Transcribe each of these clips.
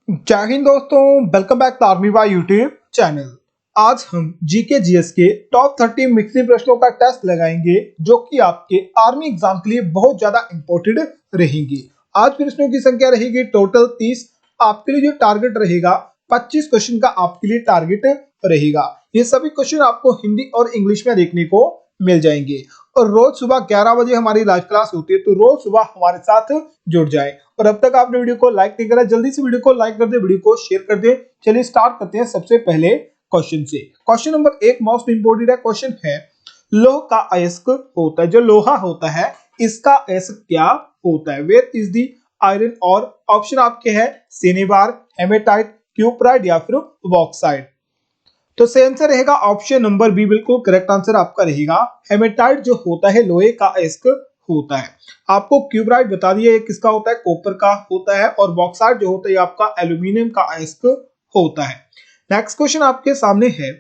जय हिंद दोस्तों, welcome back to army by YouTube channel. आज हम जीके जीएस के टॉप 30 मिक्सिंग प्रश्नों का टेस्ट लगाएंगे जो कि आपके आर्मी एग्जाम के लिए बहुत ज्यादा इंपॉर्टेंट रहेंगे। आज प्रश्नों की संख्या रहेगी टोटल 30। आपके लिए जो टारगेट रहेगा 25 क्वेश्चन का आपके लिए टारगेट रहेगा। ये सभी क्वेश्चन आपको हिंदी और इंग्लिश में देखने को मिल जाएंगे और रोज सुबह 11 बजे हमारी लाइव क्लास होती है, तो रोज सुबह हमारे साथ जुड़ जाए। और अब तक आपने वीडियो को लाइक नहीं करा, जल्दी से वीडियो को लाइक कर दे, वीडियो को शेयर कर दे। चलिए स्टार्ट करते हैं सबसे पहले क्वेश्चन से। क्वेश्चन नंबर 1 मोस्ट इंपोर्टेंट है। क्वेश्चन है, लोह का अयस्क होता है, जो लोहा होता है इसका अयस्क क्या होता है? Where is the iron? और ऑप्शन आपके है सिनेबार, हेमेटाइट, क्यूपराइट या फिर बॉक्साइट। तो सही आंसर रहेगा ऑप्शन नंबर बी, बिल्कुल करेक्ट आंसर आपका रहेगा। हेमेटाइट जो होता है लोहे का अयस्क होता है। आपको क्यूबराइट बता दिया, किसका होता है? कॉपर का होता है। और बॉक्साइट जो होता है आपका एल्यूमिनियम का अयस्क होता है। नेक्स्ट क्वेश्चन आपके सामने है,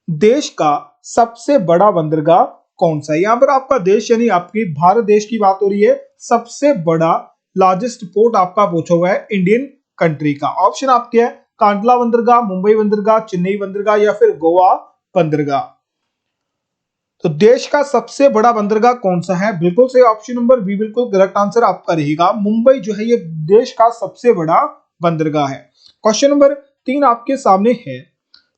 देश का सबसे बड़ा बंदरगाह कौन सा है? यहाँ पर आपका देश यानी आपकी भारत देश की बात हो रही है। सबसे बड़ा लार्जेस्ट पोर्ट आपका पूछा हुआ है इंडियन कंट्री का। ऑप्शन आपके है कांडला बंदरगाह, मुंबई बंदरगाह, चेन्नई बंदरगाह या फिर गोवा बंदरगाह। तो देश का सबसे बड़ा बंदरगाह कौन सा है? बिल्कुल सही, ऑप्शन नंबर बी बिल्कुल करेक्ट आंसर आपका रहेगा। मुंबई जो है ये देश का सबसे बड़ा बंदरगाह है। क्वेश्चन नंबर 3 आपके सामने है,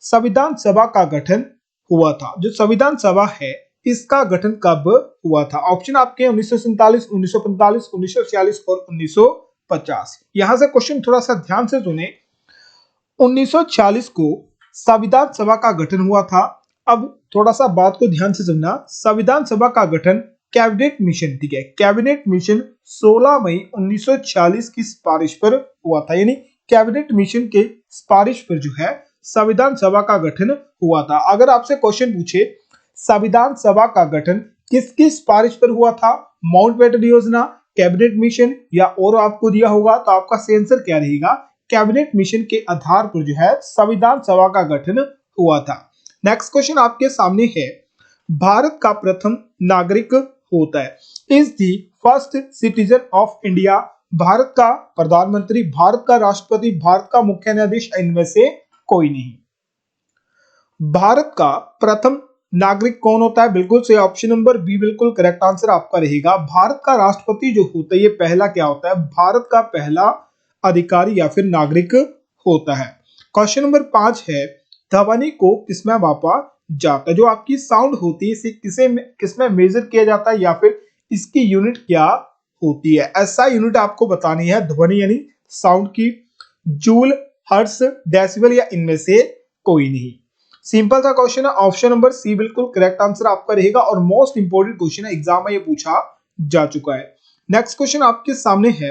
संविधान सभा का गठन हुआ था। जो संविधान सभा है इसका गठन कब हुआ था? ऑप्शन आपके 1947, 1945, 1946 और 1950। यहां से क्वेश्चन थोड़ा सा ध्यान से सुने। 1946 को संविधान सभा का गठन हुआ था। अब थोड़ा सा बात को ध्यान से सुनना। संविधान सभा का गठन कैबिनेट मिशन, ठीक है, कैबिनेट मिशन 16 मई 1946 की सिफारिश पर हुआ था। यानी कैबिनेट मिशन के सिफारिश पर जो है संविधान सभा का गठन हुआ था। अगर आपसे क्वेश्चन पूछे संविधान सभा का गठन किसकी सिफारिश पर हुआ था, माउंटबेटन योजना, कैबिनेट मिशन या और आपको दिया होगा, तो आपका सही आंसर क्या रहेगा? कैबिनेट मिशन के आधार पर जो है संविधान सभा का गठन हुआ था। नेक्स्ट क्वेश्चन आपके सामने है, भारत का प्रथम नागरिक होता है, is the first citizen of India. Bharat का प्रधानमंत्री, भारत का राष्ट्रपति, भारत का मुख्य न्यायाधीश, इनमें से कोई नहीं। भारत का प्रथम नागरिक कौन होता है? बिल्कुल सही, ऑप्शन नंबर बी बिल्कुल करेक्ट आंसर आपका रहेगा। भारत का राष्ट्रपति जो होता है ये पहला क्या होता है? भारत का पहला अधिकारी या फिर नागरिक होता है। क्वेश्चन नंबर 5 है, ध्वनि को किसमें मापा जाता है? जो आपकी साउंड होती है इसे किसमें मेजर किया जाता है या फिर इसकी यूनिट क्या होती है? ऐसा यूनिट आपको बतानी है ध्वनि यानी साउंड की। जूल, हर्ट्ज, डेसिबल या इनमें से कोई नहीं। सिंपल सा क्वेश्चन है, ऑप्शन नंबर सी बिल्कुल करेक्ट आंसर आपका रहेगा और मोस्ट इंपोर्टेंट क्वेश्चन है, एग्जाम में ये पूछा जा चुका है। नेक्स्ट क्वेश्चन आपके सामने है,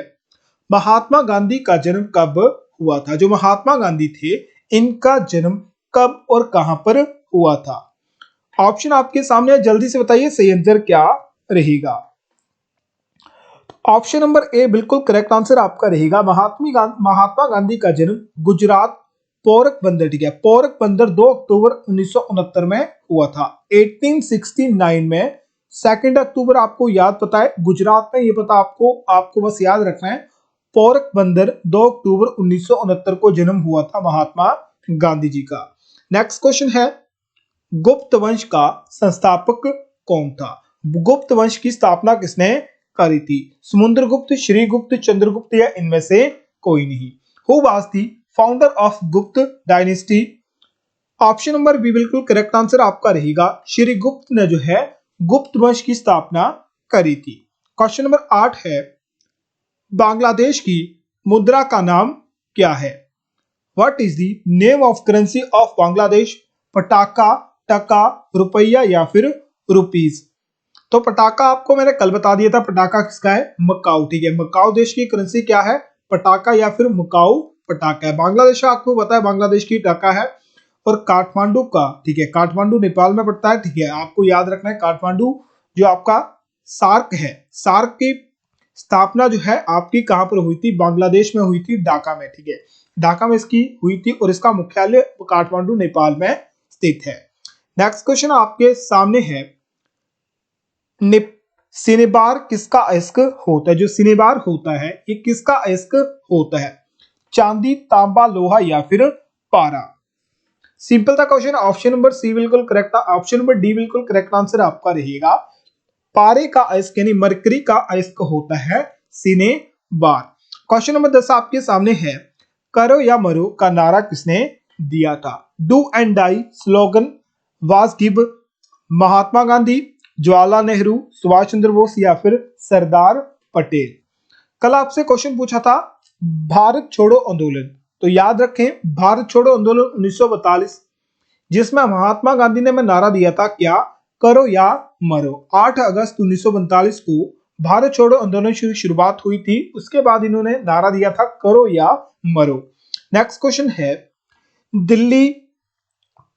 महात्मा गांधी का जन्म कब हुआ था? जो महात्मा गांधी थे इनका जन्म कब और कहां पर हुआ था? ऑप्शन आपके सामने है, जल्दी से बताइए सही आंसर क्या रहेगा। ऑप्शन नंबर ए बिल्कुल करेक्ट आंसर आपका रहेगा। महात्मा गांधी का जन्म गुजरात पोरक बंदर, ठीक है, पोरक बंदर 2 अक्टूबर 1969 में हुआ था। 1869 में 2 अक्टूबर आपको याद पता है गुजरात में, ये पता आपको बस याद रखना है। पोरक बंदर 2 अक्टूबर 1969 को जन्म हुआ था महात्मा गांधी जी का। नेक्स्ट क्वेश्चन है, गुप्त वंश का संस्थापक कौन था? गुप्त वंश की स्थापना किसने करी थी? समुद्रगुप्त, श्रीगुप्त, चंद्रगुप्त या इनमें से कोई नहीं। Who was the founder of गुप्त डायनेस्टी? ऑप्शन नंबर बी बिल्कुल करेक्ट आंसर आपका रहेगा। श्रीगुप्त ने जो है गुप्त वंश की स्थापना करी थी। क्वेश्चन नंबर 8 है, बांग्लादेश की मुद्रा का नाम क्या है? What is the name of currency of Bangladesh? पटाका, टका, रुपया या फिर रुपीस? तो पटाका आपको मैंने कल बता दिया था, पटाका किसका है? मकाऊ, ठीक है। मकाऊ देश की करेंसी क्या है? पटाका या फिर मकाऊ पटाका है। बांग्लादेश का आपको पता है बांग्लादेश की टका है। और काठमांडू का, ठीक है, काठमांडू नेपाल में पड़ता है, ठीक है, आपको याद रखना है काठमांडू जो आपका सार्क है, सार्क की स्थापना जो है आपकी कहां पर हुई थी? बांग्लादेश में हुई थी, ढाका में, ठीक है, ढाका में इसकी हुई थी और इसका मुख्यालय काठमांडू नेपाल में स्थित है। नेक्स्ट क्वेश्चन आपके सामने है, सिनेबार किसका अयस्क होता है? जो सिनेबार होता है ये किसका अयस्क होता है? चांदी, तांबा, लोहा या फिर पारा। सिंपल था क्वेश्चन। ऑप्शन नंबर सी बिल्कुल करेक्ट था। ऑप्शन नंबर डी बिल्कुल करेक्ट आंसर आपका रहेगा। पारे का अयस्क यानी मरकरी का अयस्क होता है सिनेबार। क्वेश्चन नंबर 10 आपके सामने है। करो या मरो का नारा किसने दिया था? Do and die slogan was give Mahatma Gandhi, Jawaharlal Nehru, Subhash Chandra Bose या फिर सरदार पटेल। कल आपसे क्वेश्चन पूछा था भारत छोड़ो आंदोलन, तो याद रखें भारत छोड़ो आंदोलन 1942, जिसमें महात्मा गांधी ने नारा दिया था क्या? करो या मरो। 8 अगस्त 1942 को भारत छोड़ो आंदोलन की शुरुआत हुई थी। उसके बाद इन्होंने नारा दिया था करो या मरो। नेक्स्ट क्वेश्चन है, दिल्ली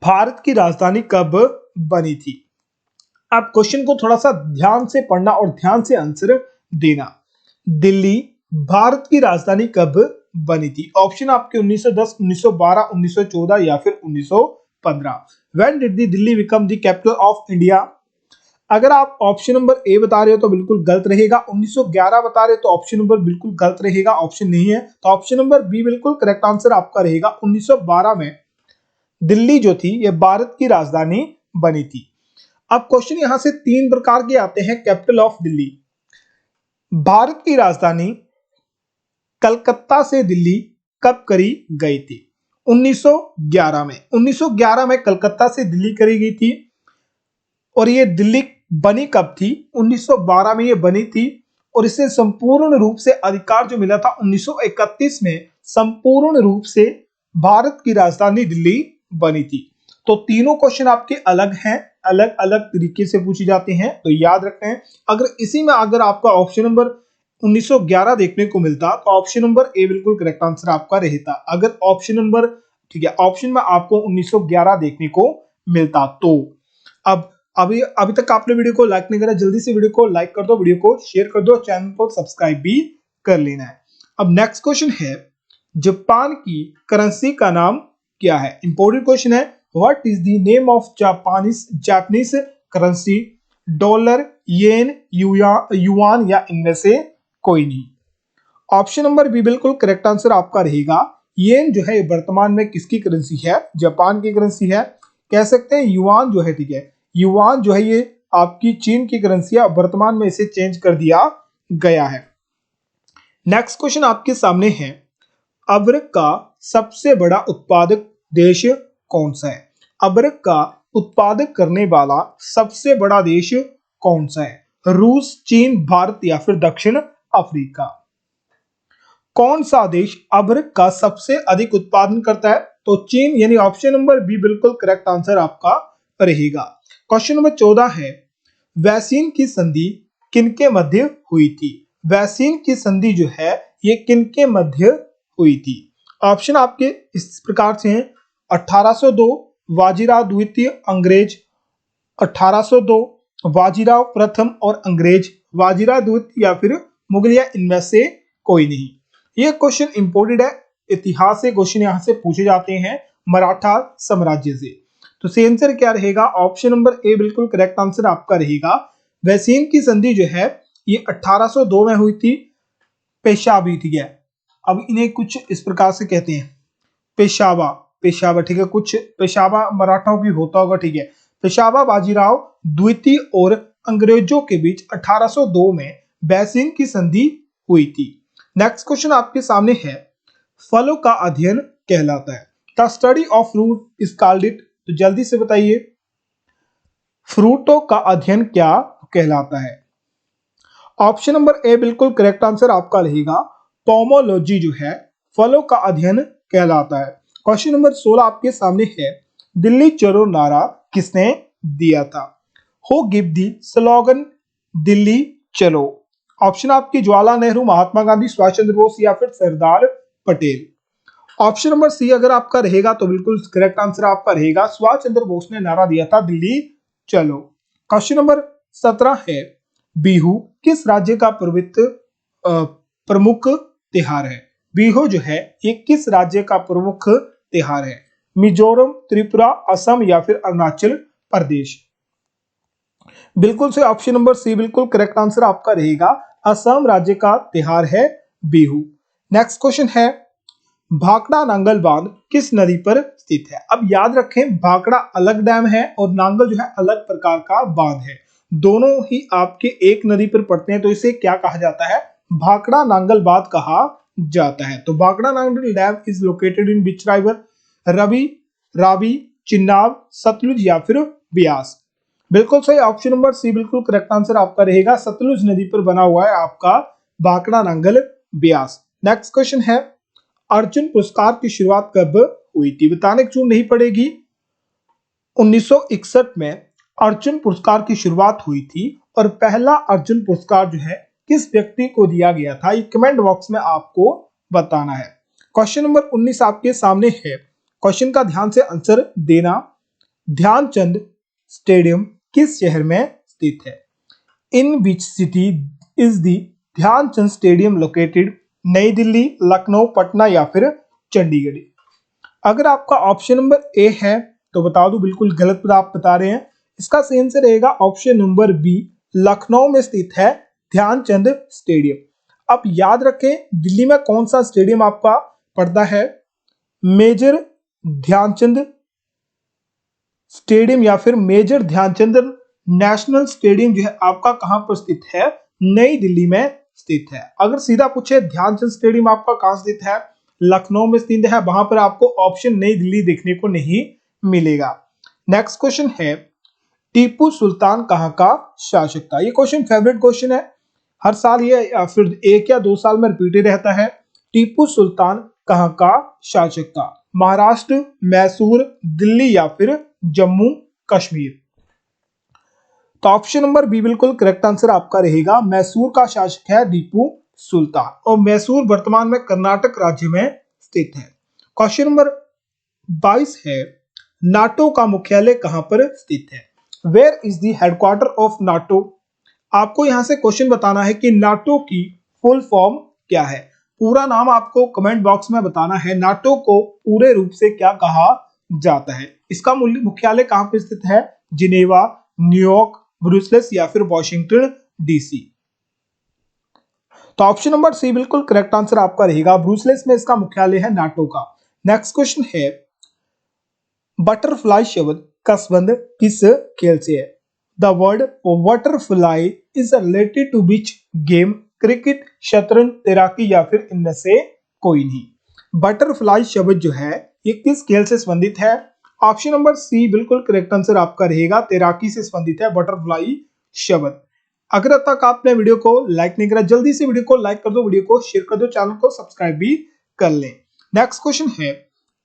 भारत की राजधानी कब बनी थी? आप क्वेश्चन को थोड़ा सा ध्यान से पढ़ना और ध्यान से आंसर देना। दिल्ली भारत की राजधानी कब बनी थी? ऑप्शन आपके 1910, 1912, 1914 या फिर 1915। When did the Delhi become the capital of India? अगर आप ऑप्शन नंबर ए बता रहे हो तो बिल्कुल गलत रहेगा। 1911 बता रहे हो तो ऑप्शन नंबर बिल्कुल गलत रहेगा, ऑप्शन नहीं है। तो ऑप्शन नंबर बी बिल्कुल करेक्ट आंसर आपका रहेगा। 1912 में दिल्ली जो थी यह भारत की राजधानी बनी थी। अब क्वेश्चन यहां से 3 प्रकार के आते हैं कैपिटल ऑफ दिल्ली। भारत की राजधानी कलकत्ता से दिल्ली कब करी गई थी? 1911 में। 1911 में कलकत्ता से दिल्ली करी गई थी। और ये दिल्ली बनी कब थी? 1912 में ये बनी थी। और इसे संपूर्ण रूप से अधिकार जो मिला था 1931 में, संपूर्ण रूप से भारत की राजधानी दिल्ली बनी थी। तो तीनों क्वेश्चन आपके अलग हैं, अलग अलग तरीके से पूछे जाते हैं, तो याद रखते हैं। अगर इसी में अगर आपका ऑप्शन नंबर 1911 देखने को मिलता तो ऑप्शन नंबर ए बिल्कुल करेक्ट आंसर आपका रहता। अगर ऑप्शन नंबर ठीक है ऑप्शन में आपको 1911 देखने को मिलता तो। अब अभी तक आपने वीडियो को लाइक नहीं करा, जल्दी से वीडियो को लाइक कर दो, वीडियो को शेयर कर दो, चैनल को सब्सक्राइब भी कर लेना है। अब नेक्स्ट क्वेश्चन है, जापान की करेंसी का नाम क्या है? इंपॉर्टेंट क्वेश्चन है। What is the name of Japanese currency? Dollar, yen, yuan या इनमें से कोई नहीं। ऑप्शन नंबर बी बिल्कुल करेक्ट आंसर आपका रहेगा। येन जो है वर्तमान में किसकी करेंसी है? जापान की करेंसी है। कह सकते हैं युआन जो है, ठीक है, युआन जो है ये आपकी चीन की करेंसी है, वर्तमान में इसे चेंज कर दिया गया है। नेक्स्ट क्वेश्चन आपके सामने है, अबरक का सबसे बड़ा उत्पादक देश कौन सा है? अबरक का उत्पादक करने वाला सबसे बड़ा देश कौन सा है? रूस, चीन, भारत या फिर दक्षिण अफ्रीका। कौन सा देश अबरक का सबसे अधिक उत्पादन करता है? तो चीन, यानी ऑप्शन नंबर बी बिल्कुल करेक्ट आंसर आपका रहेगा। क्वेश्चन नंबर 14 है, वैसीन की संधि किनके मध्य हुई थी? वैसीन की संधि जो है ये किनके मध्य हुई थी? ऑप्शन आपके इस प्रकार से हैं। 1802 बाजीराव द्वितीय अंग्रेज, 1802 बाजीराव प्रथम और अंग्रेज, बाजीराव द्वितीय या फिर मुगलिया, इनमें से कोई नहीं। ये क्वेश्चन इंपोर्टेड है, इतिहास से क्वेश्चन यहां से पूछे जाते हैं मराठा साम्राज्य से। तो सही आंसर क्या रहेगा? ऑप्शन नंबर ए बिल्कुल करेक्ट आंसर आपका रहेगा। वैसीन की संधि जो है ये 1802 में हुई थी, पेशावी, ठीक है। अब इन्हें कुछ इस प्रकार से कहते हैं, पेशावा, पेशावा, ठीक है, कुछ पेशावा मराठाओं की होता होगा, ठीक है। पेशावा बाजीराव द्वितीय और अंग्रेजों के बीच 1802 में वैसीन की संधि हुई थी। नेक्स्ट क्वेश्चन आपके सामने है, फलों का अध्ययन कहलाता है? The study of fruit is called it. तो जल्दी से बताइए, फ्रूटों का अध्ययन क्या कहलाता है? ऑप्शन नंबर ए बिल्कुल करेक्ट आंसर आपका रहेगा। पोमोलॉजी जो है फलों का अध्ययन कहलाता है। क्वेश्चन नंबर 16 आपके सामने है, दिल्ली चलो नारा किसने दिया था? Who give the slogan Delhi चलो? ऑप्शन आपके जवाहरलाल नेहरू, महात्मा गांधी, सुभाष चंद्र बोस या फिर Sardar Patel. Option number C अगर आपका रहेगा तो बिल्कुल करेक्ट आंसर आपका रहेगा, सुभाष चंद्र बोस ने नारा दिया था दिल्ली चलो। क्वेश्चन नंबर 17 है, बिहू किस राज्य का प्रमुख त्योहार है? बिहू जो है ये किस राज्य का प्रमुख त्योहार है? मिजोरम, त्रिपुरा, असम या फिर अरुणाचल प्रदेश। बिल्कुल से ऑप्शन नंबर सी बिल्कुल करेक्ट आंसर आपका रहेगा, असम राज्य का त्योहार है बिहू। नेक्स्ट क्वेश्चन है, भाखड़ा नांगल बांध किस नदी पर स्थित है? अब याद रखें, भाखड़ा अलग डैम है और नांगल जो है अलग प्रकार का बांध है। दोनों ही आपके एक नदी पर पड़ते हैं, तो इसे क्या कहा जाता है? भाखड़ा नांगल बांध कहा जाता है। तो Bhakra Nangal dam is located in which river? Ravi, Ravi, Chenab, Sutlej या फिर ब्यास? बिल्कुल सही, ऑप्शन नंबर सी बिल्कुल करेक्ट आंसर आपका रहेगा। सतलुज नदी पर बना हुआ है आपका भाखड़ा नांगल ब्यास। नेक्स्ट क्वेश्चन है, अर्जुन पुरस्कार की शुरुआत कब हुई थी? बताने की जरूरत नहीं पड़ेगी। 1961 में अर्जुन पुरस्कार की शुरुआत हुई थी और पहला अर्जुन पुरस्कार जो है किस व्यक्ति को दिया गया था, ये कमेंट बॉक्स में आपको बताना है। क्वेश्चन नंबर 19 आपके सामने है, क्वेश्चन का ध्यान से आंसर देना। ध्यानचंद स्टेडियम किस शहर में स्थित है? In which city is the Dhyan Chand stadium located? New Delhi, Lucknow, Patna या फिर चंडीगढ़? अगर आपका ऑप्शन नंबर ए है तो बता दूं बिल्कुल गलत आप बता रहे हैं। इसका सही आंसर रहेगा ऑप्शन नंबर बी, लखनऊ में स्थित है ध्यानचंद स्टेडियम। अब याद रखें, दिल्ली में कौन सा स्टेडियम आपका पड़ता है? मेजर ध्यानचंद स्टेडियम या फिर मेजर ध्यानचंद नेशनल स्टेडियम जो है आपका कहां पर स्थित है? नई दिल्ली में स्थित है। अगर सीधा पूछे ध्यानचंद स्टेडियम आपका कहां स्थित है? लखनऊ में स्थित है, वहां पर आपको ऑप्शन नई दिल्ली देखने को नहीं मिलेगा। नेक्स्ट क्वेश्चन है, टीपू सुल्तान कहां का शासक था? ये क्वेश्चन फेवरेट क्वेश्चन है, हर साल ये फिर 1 या 2 साल में रिपीटेड रहता है। टीपू सुल्तान कहां का शासक था? महाराष्ट्र, मैसूर, दिल्ली या फिर जम्मू कश्मीर? तो ऑप्शन नंबर बी बिल्कुल करेक्ट आंसर आपका रहेगा। मैसूर का शासक है टीपू सुल्तान और मैसूर वर्तमान में कर्नाटक राज्य में स्थित है। क्वेश्चन नंबर 22 है, नाटो का मुख्यालय कहां पर स्थित है? Where is the headquarter of NATO? आपको यहां से क्वेश्चन बताना है कि नाटो की फुल फॉर्म क्या है। पूरा नाम आपको कमेंट बॉक्स में बताना है। नाटो को पूरे रूप से क्या कहा जाता है? इसका मुख्यालय कहां पर स्थित है? जिनेवा, न्यूयॉर्क, ब्रुसेल्स या फिर वॉशिंगटन डीसी? तो ऑप्शन नंबर सी बिल्कुल करेक्ट आंसर आपका रहेगा, ब्रुसेल्स में इसका मुख्यालय है नाटो का। नेक्स्ट क्वेश्चन है, बटरफ्लाई शब्द का संबंध किस खेल से है? The word butterfly is related to which game? Cricket, शतरंज, तैराकी या फिर इनमें से कोई नहीं? बटरफ्लाई शब्द जो है ये किस खेल से संबंधित है? ऑप्शन नंबर सी बिल्कुल करेक्ट आंसर आपका रहेगा, तैराकी से संबंधित है बटरफ्लाई शब्द। अगर अब तक आपने वीडियो को लाइक नहीं करा, जल्दी से वीडियो को लाइक कर दो, वीडियो को शेयर कर दो, चैनल को सब्सक्राइब भी कर लें। नेक्स्ट क्वेश्चन है,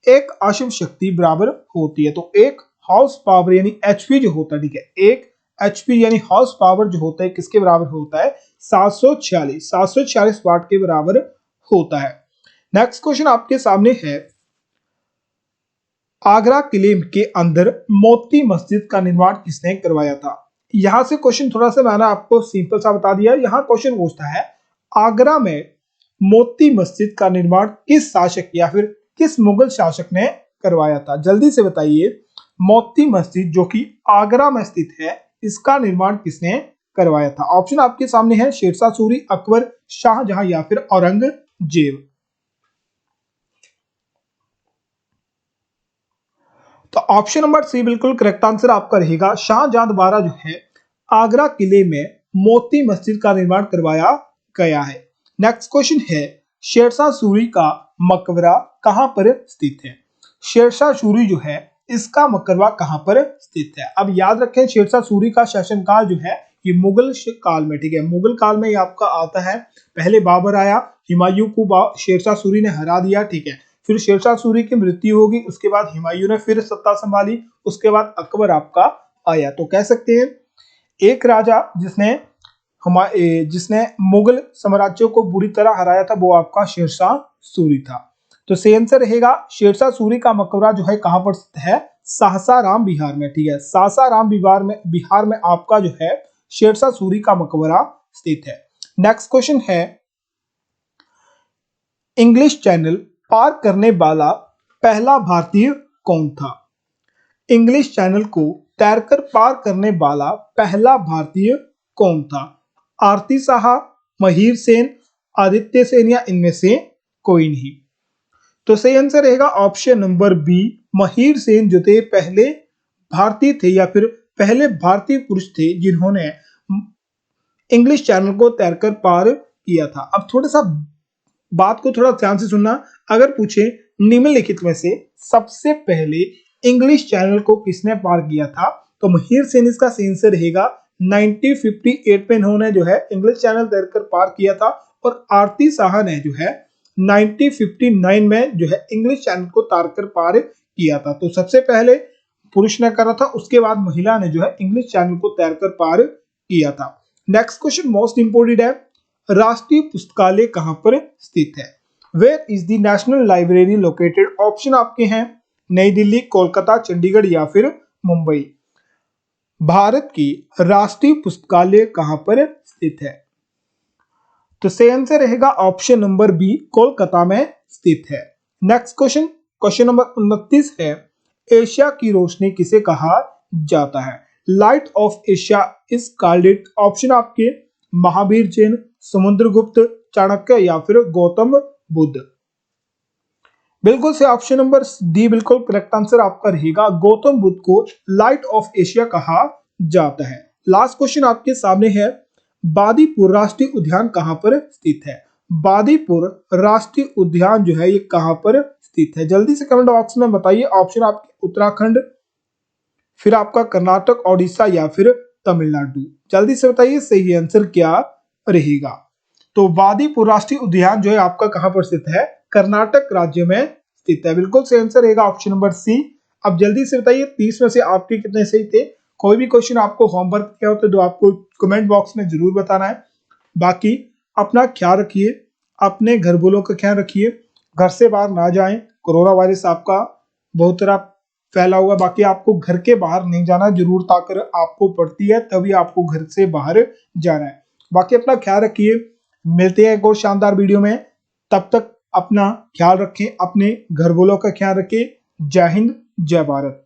एक अश्व शक्ति बराबर होती है? तो एक हाउस पावर यानी एचपी जो होता है, ठीक है, एक एचपी यानी हाउस पावर जो होता है किसके बराबर होता है? 746 वाट के बराबर होता है। नेक्स्ट क्वेश्चन आपके सामने है, आगरा किले के अंदर मोती मस्जिद का निर्माण किसने करवाया था? यहां से क्वेश्चन थोड़ा सा मैंने आपको सिंपल सा बता दिया। यहां क्वेश्चन पूछता है, आगरा में मोती मस्जिद का निर्माण किस शासक या फिर किस मुगल शासक ने करवाया था? जल्दी से बताइए, मोती मस्जिद जो कि आगरा में स्थित है, इसका निर्माण किसने करवाया था? ऑप्शन आपके सामने है, शेरशाह सूरी, अकबर, शाहजहां या फिर औरंगजेब? तो ऑप्शन नंबर सी बिल्कुल करेक्ट आंसर आपका रहेगा, शाहजहां द्वारा जो है आगरा किले में मोती मस्जिद का निर्माण करवाया गया है। नेक्स्ट क्वेश्चन है, शेरशाह सूरी का मकबरा कहां पर स्थित है? शेरशाह सूरी जो है इसका मकबरा कहां पर स्थित है? अब याद रखें, शेरशाह सूरी का शासनकाल जो है ये मुगल काल में, ठीक है, मुगल काल में ये आपका आता है। पहले बाबर आया, हुमायूं को शेरशाह सूरी ने हरा दिया, ठीक है, फिर शेरशाह सूरी की मृत्यु होगी, उसके बाद हुमायूं ने फिर सत्ता संभाली, उसके बाद अकबर आपका आया। तो कह सकते हैं एक राजा जिसने मुगल साम्राज्य को बुरी तरह हराया था वो आपका शेरशाह सूरी था। तो सही आंसर रहेगा, शेरशाह सूरी का मकबरा जो है कहां पर स्थित है? सासाराम बिहार में, ठीक है, सासाराम बिहार में आपका जो है शेरशाह सूरी का मकबरा स्थित है। नेक्स्ट क्वेश्चन है, इंग्लिश चैनल पार करने वाला पहला भारतीय कौन था? इंग्लिश चैनल को तैरकर पार करने वाला पहला भारतीय कौन था? आरती साहा, महीर सेन, आदित्य सेन या इनमें से कोई नहीं? तो सही आंसर रहेगा ऑप्शन नंबर बी, महिर सेन जो थे पहले भारतीय थे या फिर पहले भारतीय पुरुष थे जिन्होंने इंग्लिश चैनल को तैरकर पार किया था। अब थोड़ा सा बात को थोड़ा ध्यान से सुनना। अगर पूछे निम्नलिखित में से सबसे पहले इंग्लिश चैनल को किसने पार किया था, तो महिर सेन इसका सही आंसर रहेगा। 1958 में इन्होंने जो है इंग्लिश चैनल तैरकर पार किया था और आरती साहा ने जो है 1959 में जो है इंग्लिश चैनल को तैरकर पार किया था। तो सबसे पहले पुरुष ने करा था, उसके बाद महिला ने जो है इंग्लिश चैनल को तैरकर पार किया था। नेक्स्ट क्वेश्चन मोस्ट इंपोर्टेंट है, राष्ट्रीय पुस्तकालय कहां पर स्थित है? Where is the national library located? Option आपके हैं नई दिल्ली, कोलकाता, चंडीगढ़ या फिर मुंबई। भारत की राष्ट्रीय पुस्तकालय कहां पर स्थित है? तो सही आंसर रहेगा ऑप्शन नंबर बी, कोलकाता में स्थित है। नेक्स्ट क्वेश्चन, क्वेश्चन नंबर 29 है, एशिया की रोशनी किसे कहा जाता है? Light of Asia is called it. Option आपके महावीर जैन, समुद्रगुप्त, चाणक्य या फिर गौतम बुद्ध। बिल्कुल से ऑप्शन नंबर डी बिल्कुल करेक्ट आंसर आपका रहेगा। गौतम बुद्ध को लाइट ऑफ एशिया कहा जाता है। लास्ट क्वेश्चन आपके सामने है, बादीपुर राष्ट्रीय उद्यान कहां पर स्थित है? बादीपुर राष्ट्रीय उद्यान जो है ये कहां पर स्थित है? जल्दी से कमेंट बॉक्स में बताइए। ऑप्शन आपके उत्तराखंड, फिर आपका कर्नाटक, ओडिशा या फिर तमिलनाडु। जल्दी से बताइए सही आंसर क्या रहेगा। तो बादीपुर राष्ट्रीय उद्यान जो है आपका कहां पर स्थित है? कर्नाटक राज्य में स्थित है। बिल्कुल सही आंसर रहेगा ऑप्शन नंबर सी। अब जल्दी से बताइए 30 में से आपके कितने सही थे? कोई भी क्वेश्चन आपको होमवर्क क्या होता है तो आपको कमेंट बॉक्स में जरूर बताना है। बाकी अपना ख्याल रखिए, अपने घर वालों का ख्याल रखिए, घर से बाहर ना जाएं। कोरोना वायरस आपका बहुत तरह फैला हुआ। बाकी आपको घर के बाहर नहीं जाना, जरूरत आकर आपको पड़ती है तभी आपको घर से बाहर जाना है। बाकी अपना ख्याल रखिए, मिलते हैं एक और शानदार वीडियो में। तब तक अपना ख्याल रखें, अपने घर वालों का ख्याल रखें। जय हिंद, जय भारत।